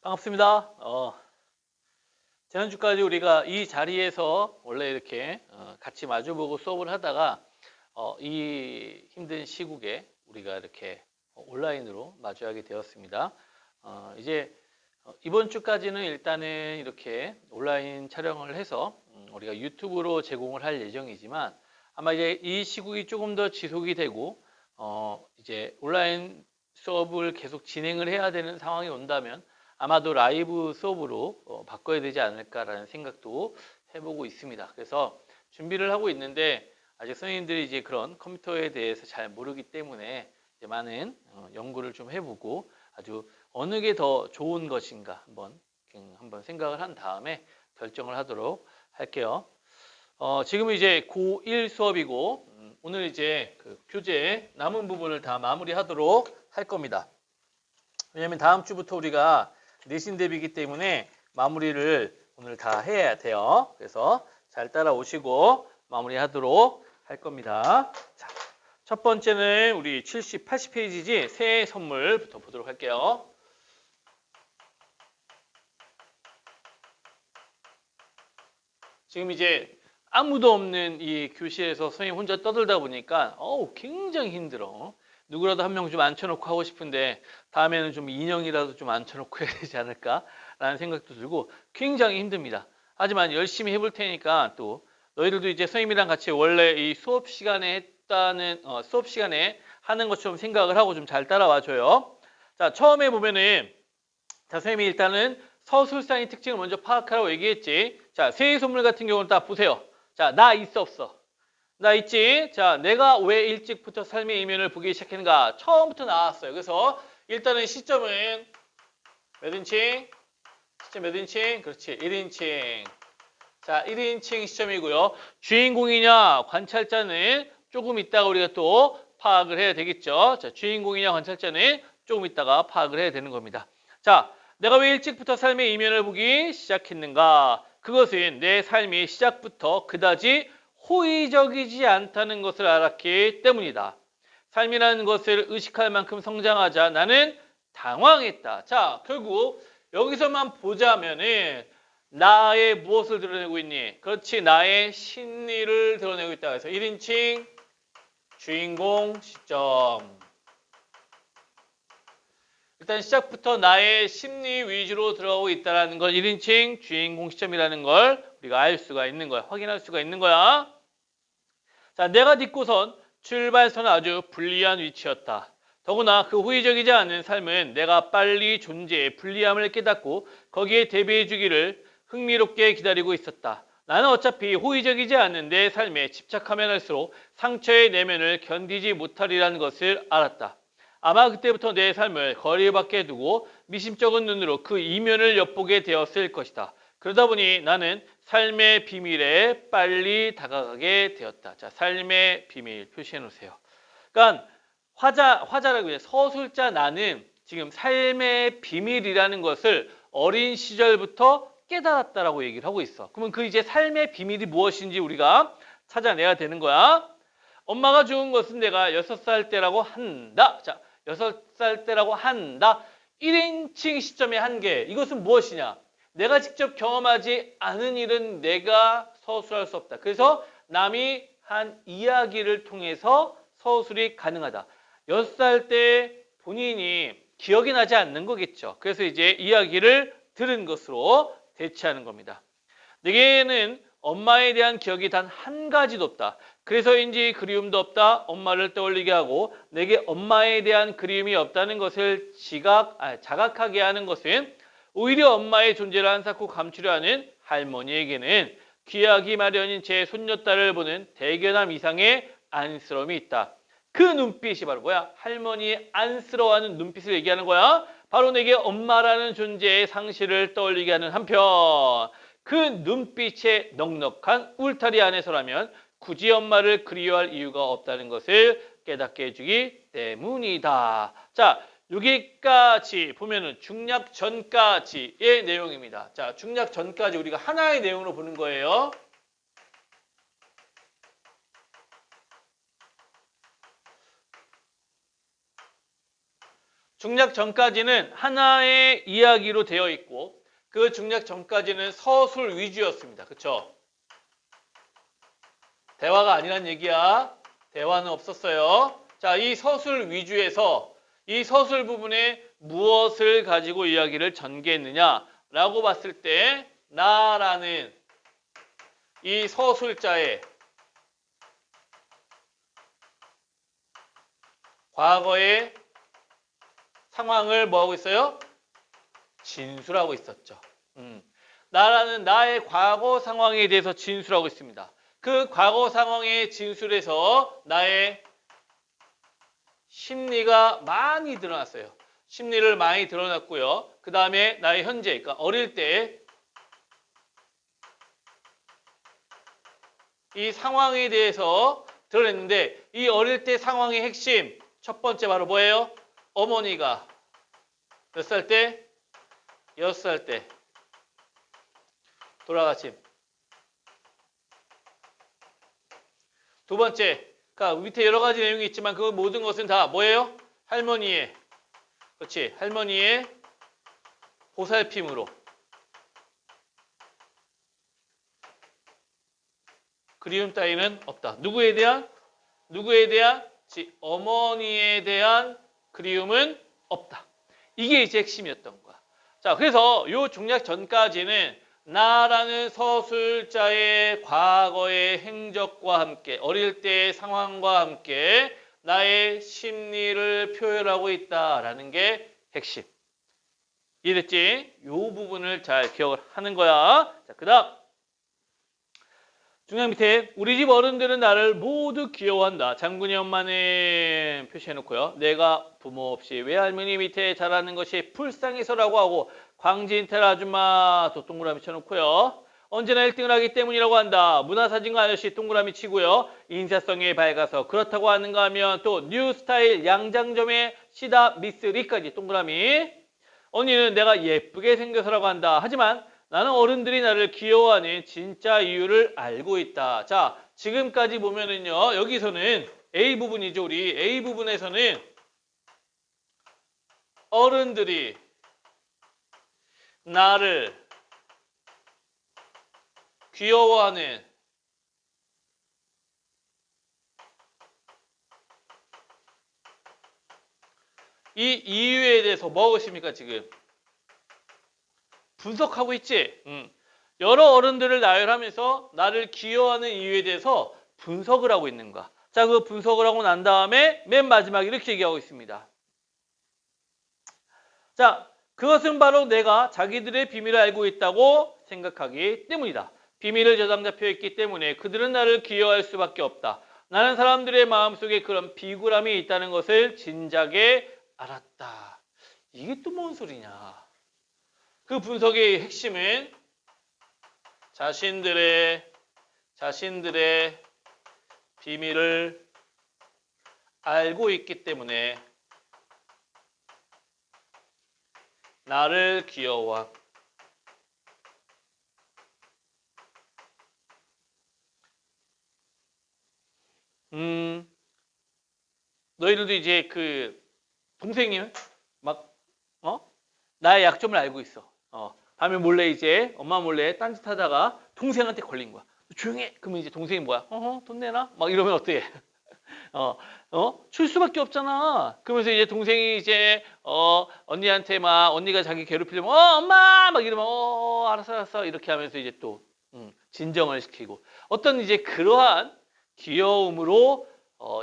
반갑습니다. 지난주까지 우리가 이 자리에서 원래 이렇게 같이 마주보고 수업을 하다가 이 힘든 시국에 우리가 이렇게 온라인으로 마주하게 되었습니다. 이제 이번 주까지는 일단은 이렇게 온라인 촬영을 해서 우리가 유튜브로 제공을 할 예정이지만 아마 이제 이 시국이 조금 더 지속이 되고 이제 온라인 수업을 계속 진행을 해야 되는 상황이 온다면 아마도 라이브 수업으로 바꿔야 되지 않을까라는 생각도 해보고 있습니다. 그래서 준비를 하고 있는데 아직 선생님들이 이제 그런 컴퓨터에 대해서 잘 모르기 때문에 이제 많은 연구를 좀 해보고 아주 어느 게 더 좋은 것인가 한번 생각을 한 다음에 결정을 하도록 할게요. 지금은 이제 고1 수업이고 오늘 이제 그 교재 남은 부분을 다 마무리하도록 할 겁니다. 왜냐하면 다음 주부터 우리가 내신 대비이기 때문에 마무리를 오늘 다 해야 돼요. 그래서 잘 따라오시고 마무리하도록 할 겁니다. 자, 첫 번째는 우리 70, 80페이지지 새해 선물부터 보도록 할게요. 지금 이제 아무도 없는 이 교실에서 선생님 혼자 떠들다 보니까 굉장히 힘들어. 누구라도 한 명 좀 앉혀놓고 하고 싶은데 다음에는 좀 인형이라도 좀 앉혀놓고 해야 되지 않을까라는 생각도 들고 굉장히 힘듭니다. 하지만 열심히 해볼 테니까 또 너희들도 이제 선생님이랑 같이 원래 이 수업 시간에 했다는 수업 시간에 하는 것처럼 생각을 하고 좀 잘 따라와 줘요. 자, 처음에 보면은 자, 선생님이 일단은 서술상의 특징을 먼저 파악하라고 얘기했지. 자, 새해 선물 같은 경우는 딱 보세요. 자, 나 있어 없어? 나 있지? 자, 내가 왜 일찍부터 삶의 이면을 보기 시작했는가? 처음부터 나왔어요. 그래서 일단은 시점은 몇 인칭? 시점 몇 인칭? 그렇지, 1인칭. 자, 1인칭 시점이고요. 주인공이냐, 관찰자는 조금 있다가 우리가 또 파악을 해야 되겠죠. 자, 주인공이냐, 관찰자는 조금 있다가 파악을 해야 되는 겁니다. 자, 내가 왜 일찍부터 삶의 이면을 보기 시작했는가? 그것은 내 삶이 시작부터 그다지 호의적이지 않다는 것을 알았기 때문이다. 삶이라는 것을 의식할 만큼 성장하자 나는 당황했다. 자, 결국 여기서만 보자면은 나의 무엇을 드러내고 있니? 그렇지, 나의 심리를 드러내고 있다. 그래서 1인칭 주인공 시점. 일단 시작부터 나의 심리 위주로 들어가고 있다는 걸 1인칭 주인공 시점이라는 걸 우리가 알 수가 있는 거야. 확인할 수가 있는 거야. 자, 내가 딛고선 출발선은 아주 불리한 위치였다. 더구나 그 호의적이지 않은 삶은 내가 빨리 존재의 불리함을 깨닫고 거기에 대비해 주기를 흥미롭게 기다리고 있었다. 나는 어차피 호의적이지 않은 내 삶에 집착하면 할수록 상처의 내면을 견디지 못하리라는 것을 알았다. 아마 그때부터 내 삶을 거리 밖에 두고 미심쩍은 눈으로 그 이면을 엿보게 되었을 것이다. 그러다 보니 나는 삶의 비밀에 빨리 다가가게 되었다. 자, 삶의 비밀 표시해 놓으세요. 그러니까 화자라고 해요. 서술자 나는 지금 삶의 비밀이라는 것을 어린 시절부터 깨달았다라고 얘기를 하고 있어. 그러면 그 이제 삶의 비밀이 무엇인지 우리가 찾아내야 되는 거야. 엄마가 죽은 것은 내가 6살 때라고 한다. 자, 6살 때라고 한다. 1인칭 시점의 한계. 이것은 무엇이냐? 내가 직접 경험하지 않은 일은 내가 서술할 수 없다. 그래서 남이 한 이야기를 통해서 서술이 가능하다. 6살 때 본인이 기억이 나지 않는 거겠죠. 그래서 이제 이야기를 들은 것으로 대체하는 겁니다. 내게는 엄마에 대한 기억이 단 한 가지도 없다. 그래서인지 그리움도 없다. 엄마를 떠올리게 하고 내게 엄마에 대한 그리움이 없다는 것을 자각하게 하는 것은 오히려 엄마의 존재를 한사코 감추려 하는 할머니에게는 귀하기 마련인 제 손녀딸을 보는 대견함 이상의 안쓰러움이 있다. 그 눈빛이 바로 뭐야? 할머니의 안쓰러워하는 눈빛을 얘기하는 거야. 바로 내게 엄마라는 존재의 상실을 떠올리게 하는 한편 그 눈빛의 넉넉한 울타리 안에서라면 굳이 엄마를 그리워할 이유가 없다는 것을 깨닫게 해주기 때문이다. 자, 여기까지 보면은 중략 전까지의 내용입니다. 자, 중략 전까지 우리가 하나의 내용으로 보는 거예요. 중략 전까지는 하나의 이야기로 되어 있고 그 중략 전까지는 서술 위주였습니다. 그쵸? 대화가 아니란 얘기야. 대화는 없었어요. 자, 이 서술 위주에서 이 서술 부분에 무엇을 가지고 이야기를 전개했느냐라고 봤을 때 나라는 이 서술자의 과거의 상황을 뭐하고 있어요? 진술하고 있었죠. 나라는 나의 과거 상황에 대해서 진술하고 있습니다. 그 과거 상황의 진술에서 나의 심리가 많이 드러났어요. 심리를 많이 드러났고요. 그 다음에 나의 현재, 그러니까 어릴 때 이 상황에 대해서 드러냈는데 이 어릴 때 상황의 핵심 첫 번째 바로 뭐예요? 어머니가 몇 살 때? 6살 때 돌아가심. 두 번째, 그러니까 밑에 여러 가지 내용이 있지만 그 모든 것은 다 뭐예요? 할머니의, 그렇지, 할머니의 보살핌으로. 그리움 따위는 없다. 누구에 대한? 누구에 대한? 어머니에 대한 그리움은 없다. 이게 이제 핵심이었던 거야. 자, 그래서 요 중략 전까지는 나라는 서술자의 과거의 행적과 함께 어릴 때의 상황과 함께 나의 심리를 표현하고 있다라는 게 핵심. 이해됐지? 요 부분을 잘 기억을 하는 거야. 자, 그 다음 중간 밑에 우리 집 어른들은 나를 모두 귀여워한다. 장군이 엄마는 표시해놓고요. 내가 부모 없이 외할머니 밑에 자라는 것이 불쌍해서라고 하고 광진텔 아줌마 또 동그라미 쳐놓고요. 언제나 1등을 하기 때문이라고 한다. 문화사진과 아저씨 동그라미 치고요. 인사성이 밝아서 그렇다고 하는가 하면 또 뉴스타일 양장점의 시다 미스 리까지 동그라미. 언니는 내가 예쁘게 생겨서라고 한다. 하지만 나는 어른들이 나를 귀여워하는 진짜 이유를 알고 있다. 자, 지금까지 보면은요. 여기서는 A 부분이죠. 우리 A 부분에서는 어른들이 나를 귀여워하는 이 이유에 대해서 뭐하고 있습니까? 지금 분석하고 있지? 여러 어른들을 나열하면서 나를 귀여워하는 이유에 대해서 분석을 하고 있는 거야. 자, 그 분석을 하고 난 다음에 맨 마지막에 이렇게 얘기하고 있습니다. 자, 그것은 바로 내가 자기들의 비밀을 알고 있다고 생각하기 때문이다. 비밀을 저장 잡혀 있기 때문에 그들은 나를 귀여워할 수밖에 없다. 나는 사람들의 마음속에 그런 비굴함이 있다는 것을 진작에 알았다. 이게 또 뭔 소리냐? 그 분석의 핵심은 자신들의 비밀을 알고 있기 때문에 나를 귀여워함. 너희들도 이제 그 동생이 막 나의 약점을 알고 있어. 밤에 몰래 이제 엄마 몰래 딴짓하다가 동생한테 걸린 거야. 조용해. 그러면 이제 동생이 뭐야? 돈 내놔? 막 이러면 어떻게? 줄 수밖에 없잖아. 그러면서 이제 동생이 이제 언니한테 막 언니가 자기 괴롭히려면 엄마 막 이러면 알았어 이렇게 하면서 이제 또 진정을 시키고 어떤 이제 그러한 귀여움으로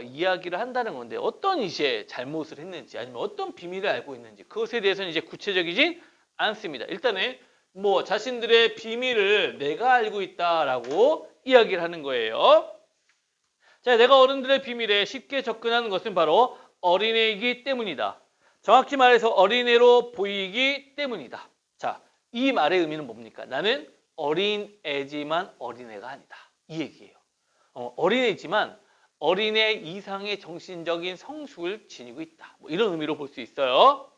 이야기를 한다는 건데 어떤 이제 잘못을 했는지 아니면 어떤 비밀을 알고 있는지 그것에 대해서는 이제 구체적이진 않습니다. 일단은 뭐 자신들의 비밀을 내가 알고 있다라고 이야기를 하는 거예요. 자, 내가 어른들의 비밀에 쉽게 접근하는 것은 바로 어린애이기 때문이다. 정확히 말해서 어린애로 보이기 때문이다. 자, 이 말의 의미는 뭡니까? 나는 어린애지만 어린애가 아니다. 이 얘기예요. 어린애지만 어린애 이상의 정신적인 성숙을 지니고 있다. 뭐 이런 의미로 볼 수 있어요.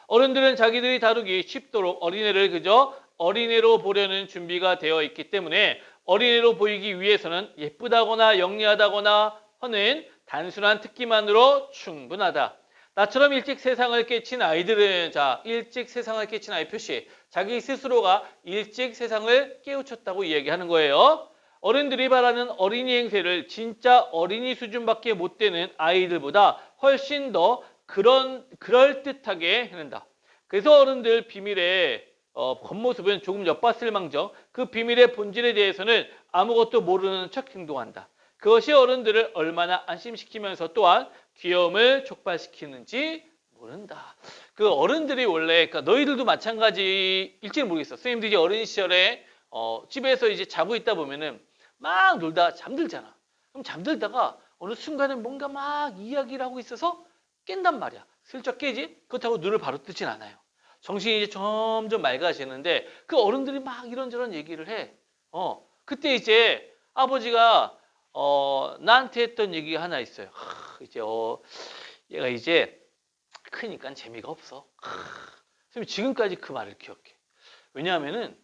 어른들은 자기들이 다루기 쉽도록 어린애를 그저 어린애로 보려는 준비가 되어 있기 때문에 어린애로 보이기 위해서는 예쁘다거나 영리하다거나 하는 단순한 특기만으로 충분하다. 나처럼 일찍 세상을 깨친 아이들은 자, 일찍 세상을 깨친 아이 표시. 자기 스스로가 일찍 세상을 깨우쳤다고 이야기하는 거예요. 어른들이 바라는 어린이 행세를 진짜 어린이 수준밖에 못 되는 아이들보다 훨씬 더 그럴듯하게 해낸다. 그래서 어른들 비밀의 겉모습은 조금 엿봤을 망정 그 비밀의 본질에 대해서는 아무것도 모르는 척 행동한다. 그것이 어른들을 얼마나 안심시키면서 또한 귀여움을 촉발시키는지 모른다. 그 어른들이 원래 그러니까 너희들도 마찬가지일지는 모르겠어. 선생님들이 어린 시절에 집에서 이제 자고 있다 보면은 막 놀다 잠들잖아. 그럼 잠들다가 어느 순간에 뭔가 막 이야기를 하고 있어서 깬단 말이야. 슬쩍 깨지? 그렇다고 눈을 바로 뜨진 않아요. 정신이 이제 점점 맑아지는데 그 어른들이 막 이런저런 얘기를 해. 그때 이제 아버지가 나한테 했던 얘기가 하나 있어요. 이제 얘가 이제 크니까 재미가 없어. 선생님 지금까지 그 말을 기억해. 왜냐하면은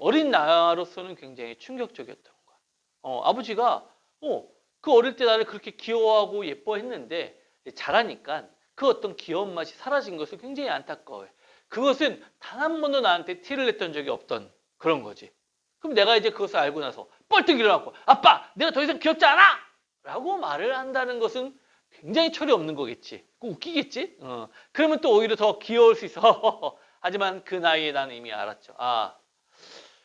어린 나로서는 굉장히 충격적이었던 거야. 아버지가 그 어릴 때 나를 그렇게 귀여워하고 예뻐했는데 자라니까 그 어떤 귀여운 맛이 사라진 것을 굉장히 안타까워해. 그것은 단 한 번도 나한테 티를 냈던 적이 없던 그런 거지. 그럼 내가 이제 그것을 알고 나서 뻘떡 일어나고 아빠 내가 더 이상 귀엽지 않아! 라고 말을 한다는 것은 굉장히 철이 없는 거겠지. 웃기겠지? 그러면 또 오히려 더 귀여울 수 있어. 하지만 그 나이에 나는 이미 알았죠.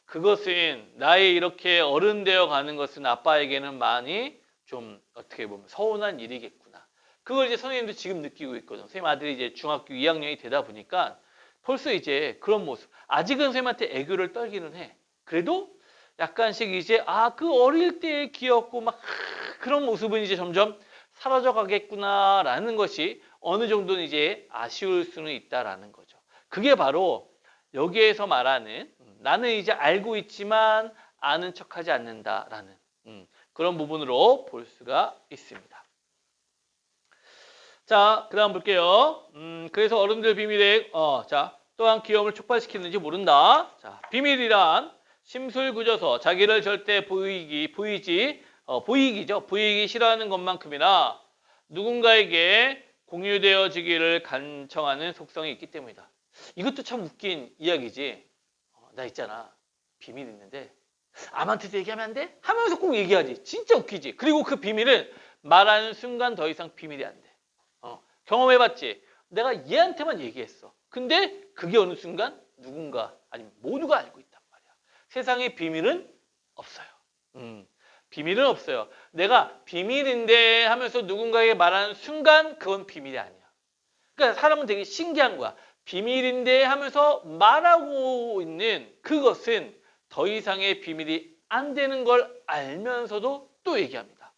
그것은 나의 이렇게 어른 되어 가는 것은 아빠에게는 많이 좀 어떻게 보면 서운한 일이겠구나. 그걸 이제 선생님도 지금 느끼고 있거든. 선생님 아들이 이제 중학교 2학년이 되다 보니까 벌써 이제 그런 모습. 아직은 선생님한테 애교를 떨기는 해. 그래도 약간씩 이제 그 어릴 때 귀엽고 막 그런 모습은 이제 점점 사라져 가겠구나라는 것이 어느 정도는 이제 아쉬울 수는 있다라는 거죠. 그게 바로 여기에서 말하는 나는 이제 알고 있지만 아는 척하지 않는다라는 그런 부분으로 볼 수가 있습니다. 자, 그 다음 볼게요. 그래서 어른들 비밀에, 또한 귀여움을 촉발시키는지 모른다. 자, 비밀이란 심술궂어서 자기를 절대 보이기 싫어하는 것만큼이나 누군가에게 공유되어지기를 간청하는 속성이 있기 때문이다. 이것도 참 웃긴 이야기지. 나 있잖아. 비밀 있는데 아무한테도 얘기하면 안 돼? 하면서 꼭 얘기하지. 진짜 웃기지. 그리고 그 비밀은 말하는 순간 더 이상 비밀이 안 돼. 경험해봤지? 내가 얘한테만 얘기했어. 근데 그게 어느 순간 누군가 아니면 모두가 알고 있단 말이야. 세상에 비밀은 없어요. 비밀은 없어요. 내가 비밀인데 하면서 누군가에게 말하는 순간 그건 비밀이 아니야. 그러니까 사람은 되게 신기한 거야. 비밀인데 하면서 말하고 있는 그것은 더 이상의 비밀이 안 되는 걸 알면서도 또 얘기합니다.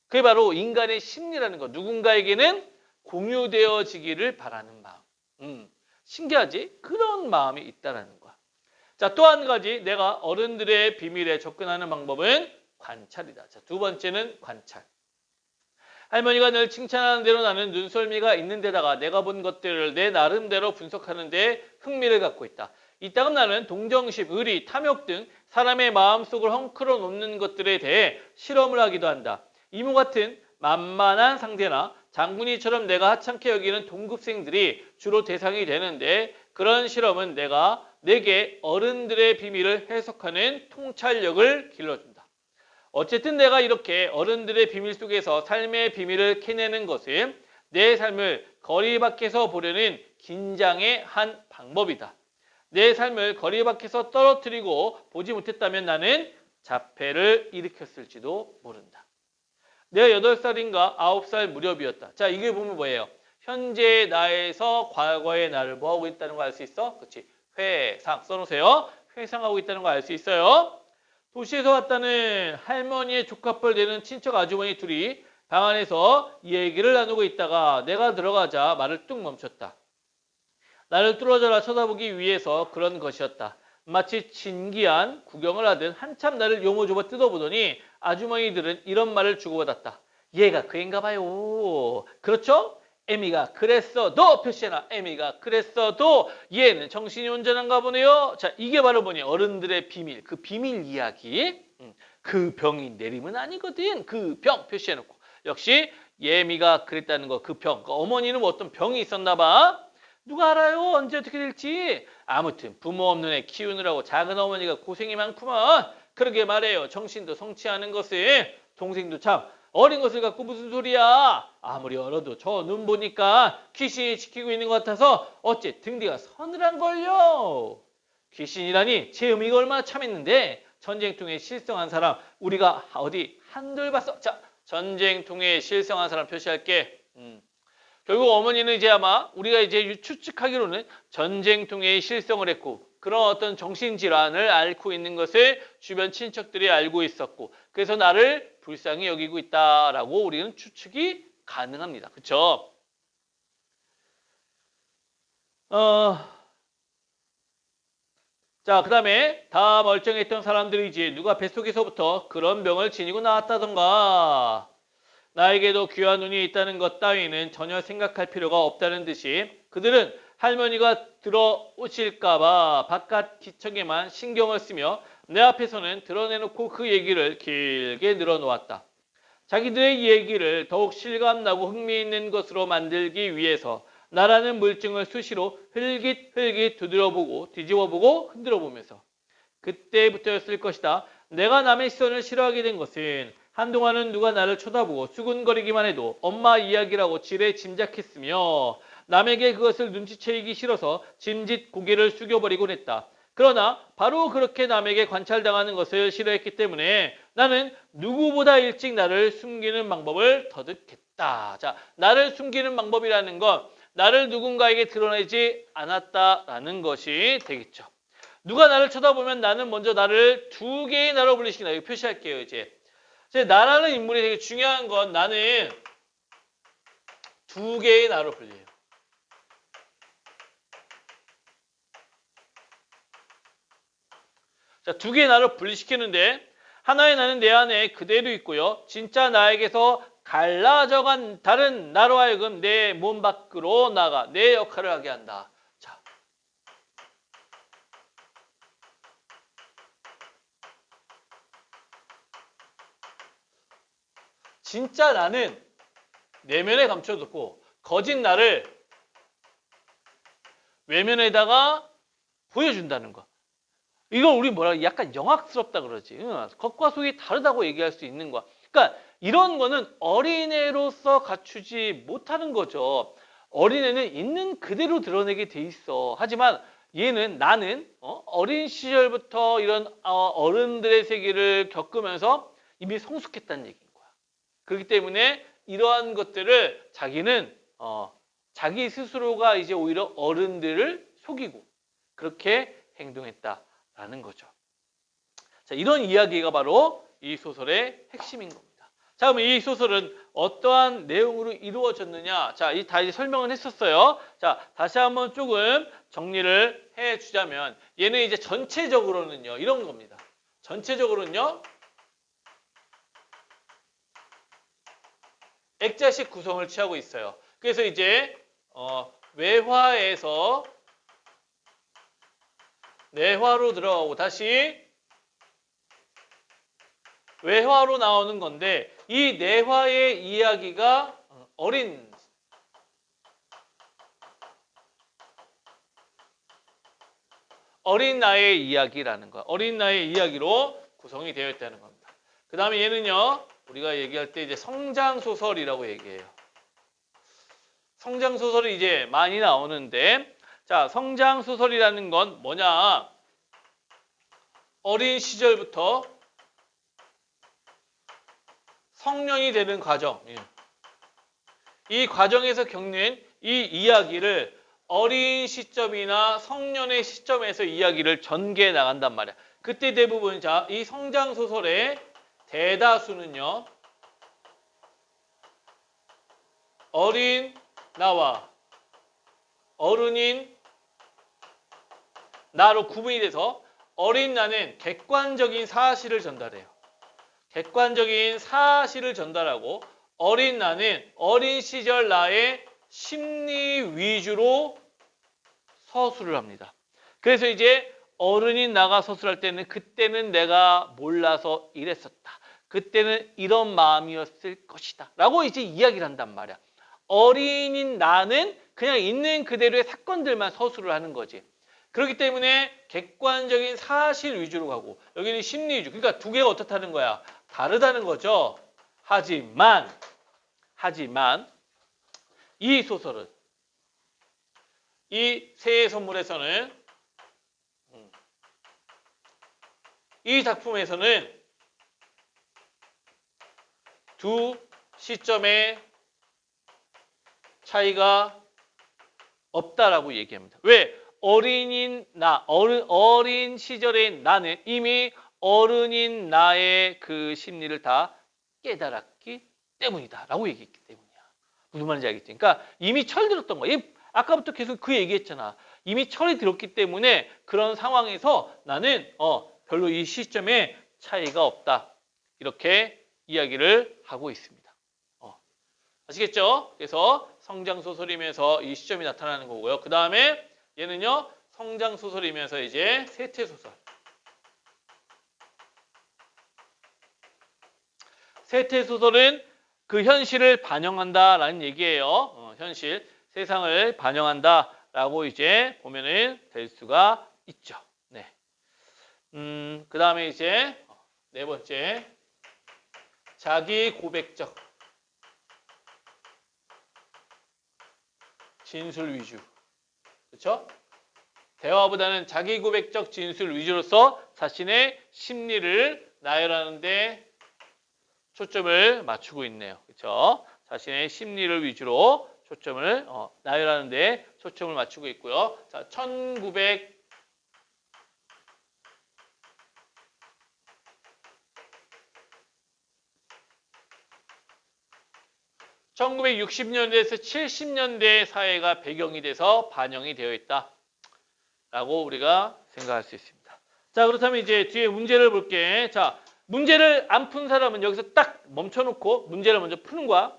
그게 바로 인간의 심리라는 거. 누군가에게는 공유되어지기를 바라는 마음. 신기하지? 그런 마음이 있다는 거야. 자, 또 한 가지 내가 어른들의 비밀에 접근하는 방법은 관찰이다. 자, 두 번째는 관찰. 할머니가 늘 칭찬하는 대로 나는 눈썰미가 있는 데다가 내가 본 것들을 내 나름대로 분석하는 데 흥미를 갖고 있다. 이따금 나는 동정심, 의리, 탐욕 등 사람의 마음속을 헝클어 놓는 것들에 대해 실험을 하기도 한다. 이모 같은 만만한 상대나 장군이처럼 내가 하찮게 여기는 동급생들이 주로 대상이 되는데 그런 실험은 내게 어른들의 비밀을 해석하는 통찰력을 길러준다. 어쨌든 내가 이렇게 어른들의 비밀 속에서 삶의 비밀을 캐내는 것은 내 삶을 거리 밖에서 보려는 긴장의 한 방법이다. 내 삶을 거리 밖에서 떨어뜨리고 보지 못했다면 나는 자폐를 일으켰을지도 모른다. 내가 8살인가 9살 무렵이었다. 자, 이게 보면 뭐예요? 현재의 나에서 과거의 나를 뭐하고 있다는 거 알 수 있어? 그렇지. 회상 써놓으세요. 회상하고 있다는 거 알 수 있어요. 도시에서 왔다는 할머니의 조카뻘 되는 친척 아주머니 둘이 방 안에서 얘기를 나누고 있다가 내가 들어가자 말을 뚝 멈췄다. 나를 뚫어져라 쳐다보기 위해서 그런 것이었다. 마치 진기한 구경을 하듯 한참 나를 요모조모 뜯어보더니 아주머니들은 이런 말을 주고받았다. 얘가 그 애인가 봐요. 그렇죠? 에미가 그랬어도 표시해놔. 에미가 그랬어도 얘는 정신이 온전한가 보네요. 자, 이게 바로 뭐니? 어른들의 비밀. 그 비밀 이야기. 그 병이 내림은 아니거든. 그 병 표시해놓고. 역시 예미가 그랬다는 거, 그 병. 그러니까 어머니는 뭐 어떤 병이 있었나 봐. 누가 알아요? 언제 어떻게 될지. 아무튼 부모 없는 애 키우느라고 작은 어머니가 고생이 많구만. 그러게 말해요. 정신도 성취하는 것을. 동생도 참 어린 것을 갖고 무슨 소리야. 아무리 얼어도 저 눈 보니까 귀신이 지키고 있는 것 같아서 어째 등 뒤가 서늘한걸요. 귀신이라니 제 의미가 얼마나 참했는데 전쟁통에 실성한 사람 우리가 어디 한둘 봤어. 자, 전쟁통에 실성한 사람 표시할게. 결국 어머니는 이제 아마 우리가 이제 추측하기로는 전쟁통에 실성을 했고 그런 어떤 정신질환을 앓고 있는 것을 주변 친척들이 알고 있었고 그래서 나를 불쌍히 여기고 있다라고 우리는 추측이 가능합니다. 그렇죠? 자, 그 다음에 다 멀쩡했던 사람들이지 누가 뱃속에서부터 그런 병을 지니고 나왔다던가 나에게도 귀한 눈이 있다는 것 따위는 전혀 생각할 필요가 없다는 듯이 그들은 할머니가 들어오실까 봐 바깥 기척에만 신경을 쓰며 내 앞에서는 드러내놓고 그 얘기를 길게 늘어놓았다. 자기들의 얘기를 더욱 실감나고 흥미있는 것으로 만들기 위해서 나라는 물증을 수시로 흘깃흘깃 두드려보고 뒤집어보고 흔들어보면서 그때부터였을 것이다. 내가 남의 시선을 싫어하게 된 것은 한동안은 누가 나를 쳐다보고 수군거리기만 해도 엄마 이야기라고 지레 짐작했으며 남에게 그것을 눈치채이기 싫어서 짐짓 고개를 숙여버리곤 했다. 그러나 바로 그렇게 남에게 관찰당하는 것을 싫어했기 때문에 나는 누구보다 일찍 나를 숨기는 방법을 터득했다. 자, 나를 숨기는 방법이라는 건 나를 누군가에게 드러내지 않았다라는 것이 되겠죠. 누가 나를 쳐다보면 나는 먼저 나를 두 개의 나로 분리시킨다. 이거 표시할게요, 이제 나라는 인물이 되게 중요한 건 나는 두 개의 나로 분리해요. 자, 두 개의 나로 분리시키는데 하나의 나는 내 안에 그대로 있고요. 진짜 나에게서 갈라져간 다른 나로 하여금 내 몸 밖으로 나가 내 역할을 하게 한다. 자, 진짜 나는 내면에 감춰두고 거짓 나를 외면에다가 보여준다는 거. 이걸 우리 뭐라 약간 영악스럽다 그러지. 겉과 속이 다르다고 얘기할 수 있는 거야. 그러니까 이런 거는 어린애로서 갖추지 못하는 거죠. 어린애는 있는 그대로 드러내게 돼 있어. 하지만 얘는 나는 어린 시절부터 이런 어른들의 세계를 겪으면서 이미 성숙했다는 얘기인 거야. 그렇기 때문에 이러한 것들을 자기는 자기 스스로가 이제 오히려 어른들을 속이고 그렇게 행동했다라는 거죠. 자, 이런 이야기가 바로 이 소설의 핵심인 겁니다. 자, 그럼 이 소설은 어떠한 내용으로 이루어졌느냐? 자, 다 이제 설명을 했었어요. 자, 다시 한번 조금 정리를 해주자면 얘는 이제 전체적으로는요 이런 겁니다. 전체적으로는요 액자식 구성을 취하고 있어요. 그래서 이제 외화에서 내화로 들어가고 다시 외화로 나오는 건데 이 내화의 이야기가 어린 나이의 이야기라는 거야. 어린 나이의 이야기로 구성이 되어 있다는 겁니다. 그 다음에 얘는요 우리가 얘기할 때 이제 성장소설이라고 얘기해요. 성장소설이 이제 많이 나오는데 자, 성장소설이라는 건 뭐냐? 어린 시절부터 성년이 되는 과정. 이 과정에서 겪는 이 이야기를 어린 시점이나 성년의 시점에서 이야기를 전개해 나간단 말이야. 그때 대부분 자, 이 성장소설의 대다수는요. 어린 나와 어른인 나로 구분이 돼서 어린 나는 객관적인 사실을 전달해요. 객관적인 사실을 전달하고 어린 나는 어린 시절 나의 심리 위주로 서술을 합니다. 그래서 이제 어른인 나가 서술할 때는 그때는 내가 몰라서 이랬었다. 그때는 이런 마음이었을 것이다 라고 이제 이야기를 한단 말이야. 어린인 나는 그냥 있는 그대로의 사건들만 서술을 하는 거지. 그렇기 때문에 객관적인 사실 위주로 가고 여기는 심리 위주. 그러니까 두 개가 어떻다는 거야? 다르다는 거죠. 하지만 이 소설은 이 새해 선물에서는 이 작품에서는 두 시점의 차이가 없다라고 얘기합니다. 왜? 어린 시절의 나는 이미 어른인 나의 그 심리를 다 깨달았기 때문이다 라고 얘기했기 때문이야. 무슨 말인지 알겠지? 그러니까 이미 철이 들었던 거야. 아까부터 계속 그 얘기했잖아. 이미 철이 들었기 때문에 그런 상황에서 나는 별로 이 시점에 차이가 없다. 이렇게 이야기를 하고 있습니다. 아시겠죠? 그래서 성장소설이면서 이 시점이 나타나는 거고요. 그 다음에 얘는요. 성장소설이면서 이제 세태소설. 세태소설은 그 현실을 반영한다라는 얘기예요. 현실, 세상을 반영한다라고 이제 보면은 될 수가 있죠. 네. 그 다음에 이제 네 번째. 자기 고백적 진술 위주. 그렇죠? 대화보다는 자기 고백적 진술 위주로서 자신의 심리를 나열하는 데 초점을 맞추고 있네요. 그렇죠? 자신의 심리를 위주로 초점을 나열하는 데 초점을 맞추고 있고요. 자, 1960년대에서 70년대 사회가 배경이 돼서 반영이 되어 있다라고 우리가 생각할 수 있습니다. 자, 그렇다면 이제 뒤에 문제를 볼게. 자, 문제를 안 푼 사람은 여기서 딱 멈춰놓고 문제를 먼저 푸는 거야.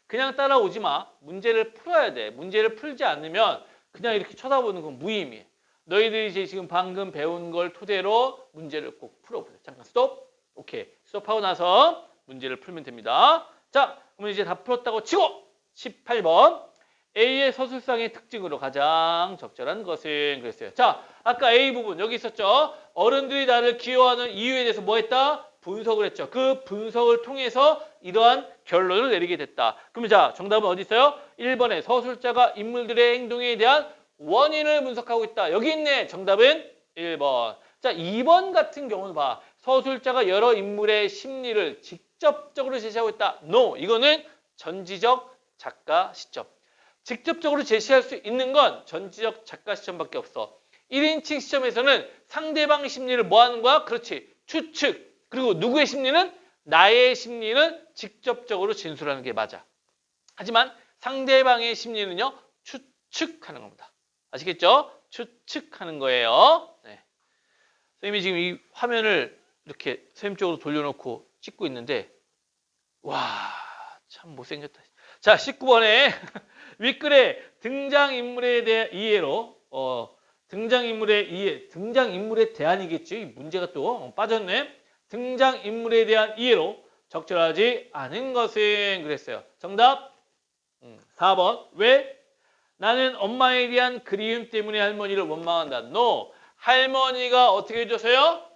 그냥 따라오지 마. 문제를 풀어야 돼. 문제를 풀지 않으면 그냥 이렇게 쳐다보는 건 무의미해. 너희들이 이제 지금 방금 배운 걸 토대로 문제를 꼭 풀어보세요. 잠깐 스톱. 오케이. 스톱하고 나서 문제를 풀면 됩니다. 자, 그러면 이제 다 풀었다고 치고 18번 A의 서술상의 특징으로 가장 적절한 것은 그랬어요. 자, 아까 A 부분 여기 있었죠. 어른들이 나를 귀여워하는 이유에 대해서 뭐 했다? 분석을 했죠. 그 분석을 통해서 이러한 결론을 내리게 됐다. 그럼 자, 정답은 어디 있어요? 1번에 서술자가 인물들의 행동에 대한 원인을 분석하고 있다. 여기 있네. 정답은 1번. 자, 2번 같은 경우는 봐. 서술자가 여러 인물의 심리를 직접적으로 제시하고 있다. No. 이거는 전지적 작가 시점. 직접적으로 제시할 수 있는 건 전지적 작가 시점밖에 없어. 1인칭 시점에서는 상대방 심리를 뭐 하는 거야? 그렇지. 추측. 그리고 누구의 심리는? 나의 심리는 직접적으로 진술하는 게 맞아. 하지만 상대방의 심리는요. 추측하는 겁니다. 아시겠죠? 추측하는 거예요. 네. 선생님이 지금 이 화면을 이렇게 선생님 쪽으로 돌려놓고 찍고 있는데 와, 참 못생겼다. 자, 19번에 윗글에 등장인물에 대한 이해로 등장인물의 이해, 등장인물에 대한이겠지. 이 문제가 또 빠졌네. 등장인물에 대한 이해로 적절하지 않은 것은 그랬어요. 정답 4번. 왜? 나는 엄마에 대한 그리움 때문에 할머니를 원망한다. No. 할머니가 어떻게 해줘서요?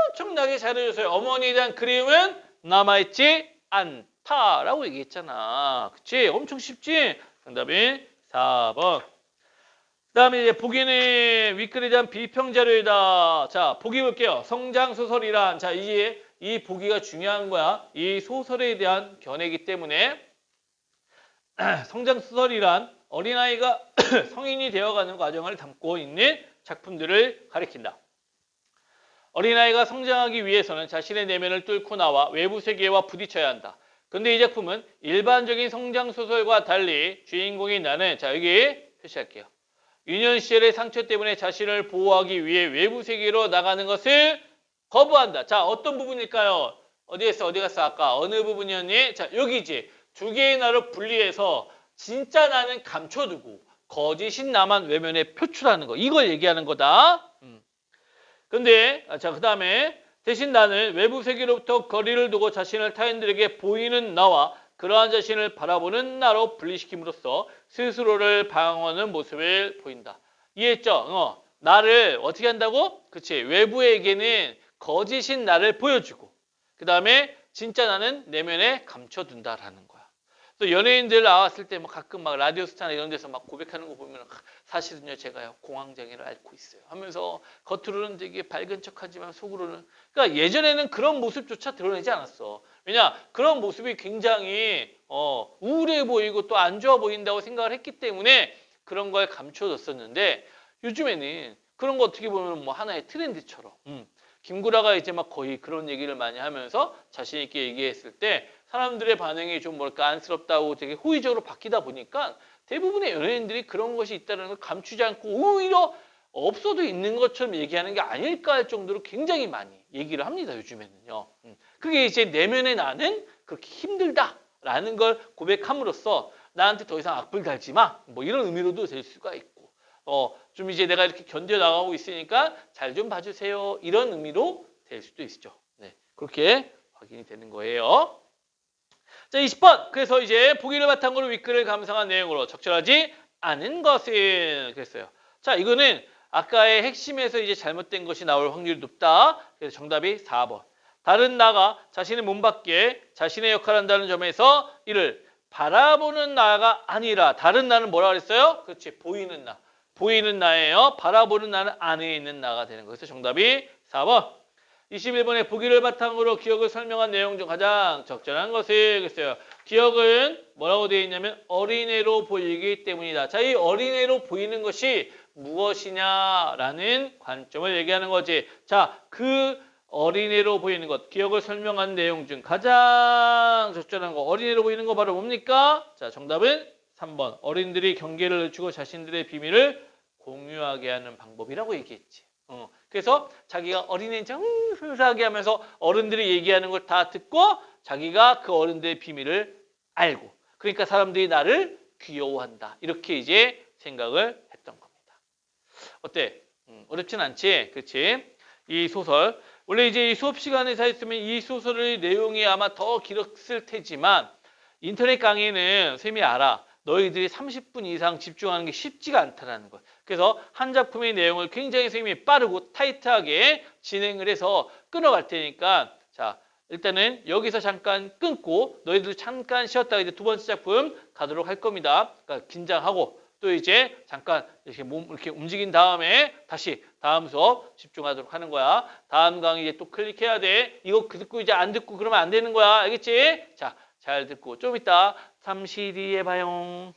엄청나게 잘해줘서요. 어머니에 대한 그리움은 남아있지 않다라고 얘기했잖아. 그치? 엄청 쉽지? 정답이 4번. 그 다음에 이제 보기는 윗글에 대한 비평자료이다. 자, 보기 볼게요. 성장소설이란, 자, 이 보기가 중요한 거야. 이 소설에 대한 견해이기 때문에 성장소설이란 어린아이가 성인이 되어가는 과정을 담고 있는 작품들을 가리킨다. 어린아이가 성장하기 위해서는 자신의 내면을 뚫고 나와 외부 세계와 부딪혀야 한다. 그런데 이 작품은 일반적인 성장소설과 달리 주인공인 나는, 자, 여기 표시할게요. 유년 시절의 상처 때문에 자신을 보호하기 위해 외부 세계로 나가는 것을 거부한다. 자, 어떤 부분일까요? 어디 갔어? 아까 어느 부분이었니? 자, 여기지. 두 개의 나를 분리해서 진짜 나는 감춰두고 거짓인 나만 외면에 표출하는 거. 이걸 얘기하는 거다. 근데 자, 그 다음에 대신 나는 외부 세계로부터 거리를 두고 자신을 타인들에게 보이는 나와 그러한 자신을 바라보는 나로 분리시킴으로써 스스로를 방어하는 모습을 보인다. 이해했죠? 나를 어떻게 한다고? 그치. 외부에게는 거짓인 나를 보여주고 그 다음에 진짜 나는 내면에 감춰둔다라는 거야. 또 연예인들 나왔을 때 뭐 가끔 막 라디오스타나 이런 데서 막 고백하는 거 보면 사실은요 제가요 공황장애를 앓고 있어요 하면서 겉으로는 되게 밝은 척하지만 속으로는 그러니까 예전에는 그런 모습조차 드러내지 않았어. 왜냐 그런 모습이 굉장히 우울해 보이고 또 안 좋아 보인다고 생각을 했기 때문에 그런 걸 감춰뒀었는데 요즘에는 그런 거 어떻게 보면 뭐 하나의 트렌드처럼 김구라가 이제 막 거의 그런 얘기를 많이 하면서 자신 있게 얘기했을 때 사람들의 반응이 좀 뭐랄까 안쓰럽다고 되게 호의적으로 바뀌다 보니까 대부분의 연예인들이 그런 것이 있다는 걸 감추지 않고 오히려 없어도 있는 것처럼 얘기하는 게 아닐까 할 정도로 굉장히 많이 얘기를 합니다. 요즘에는요. 그게 이제 내면의 나는 그렇게 힘들다라는 걸 고백함으로써 나한테 더 이상 악플 달지 마. 뭐 이런 의미로도 될 수가 있고 좀 이제 내가 이렇게 견뎌나가고 있으니까 잘 좀 봐주세요. 이런 의미로 될 수도 있죠. 네, 그렇게 확인이 되는 거예요. 자, 20번. 그래서 이제 보기를 바탕으로 윗글을 감상한 내용으로 적절하지 않은 것은 그랬어요. 자, 이거는 아까의 핵심에서 이제 잘못된 것이 나올 확률이 높다. 그래서 정답이 4번. 다른 나가 자신의 몸 밖에 자신의 역할을 한다는 점에서 이를 바라보는 나가 아니라 다른 나는 뭐라 그랬어요? 그렇지. 보이는 나. 보이는 나예요. 바라보는 나는 안에 있는 나가 되는 거예요. 그래서 정답이 4번. 21번에 보기를 바탕으로 기억을 설명한 내용 중 가장 적절한 것을 그랬어요. 기억은 뭐라고 되어 있냐면 어린애로 보이기 때문이다. 자, 이 어린애로 보이는 것이 무엇이냐라는 관점을 얘기하는 거지. 자, 그 어린애로 보이는 것, 기억을 설명한 내용 중 가장 적절한 거, 어린애로 보이는 거 바로 뭡니까? 자, 정답은 3번. 어린들이 경계를 늦추고 자신들의 비밀을 공유하게 하는 방법이라고 얘기했지. 그래서 자기가 어린애처럼 순수하게 하면서 어른들이 얘기하는 걸 다 듣고 자기가 그 어른들의 비밀을 알고 그러니까 사람들이 나를 귀여워한다. 이렇게 이제 생각을 했던 겁니다. 어때? 어렵진 않지? 그렇지? 이 소설 원래 이제 이 수업 시간에서 했으면 이 소설의 내용이 아마 더 길었을 테지만 인터넷 강의는 쌤이 알아. 너희들이 30분 이상 집중하는 게 쉽지가 않다는 거. 그래서 한 작품의 내용을 굉장히 선생님이 빠르고 타이트하게 진행을 해서 끊어갈 테니까 자 일단은 여기서 잠깐 끊고 너희들 잠깐 쉬었다가 이제 두 번째 작품 가도록 할 겁니다. 그러니까 긴장하고 또 이제 잠깐 이렇게 몸 이렇게 움직인 다음에 다시 다음 수업 집중하도록 하는 거야. 다음 강의 이제 또 클릭해야 돼. 이거 듣고 이제 안 듣고 그러면 안 되는 거야. 알겠지? 자, 잘 듣고 좀 이따 잠시 뒤에 봐요.